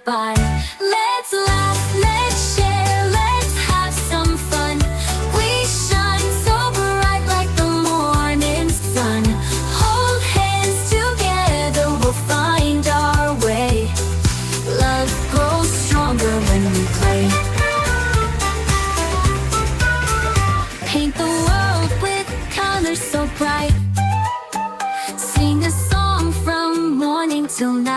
by. Let's laugh, let's share, let's have some fun. We shine so bright like the morning sun. Hold hands together, we'll find our way. Love grows stronger when we play. Paint the world with colors so bright. Sing a song from morning till night.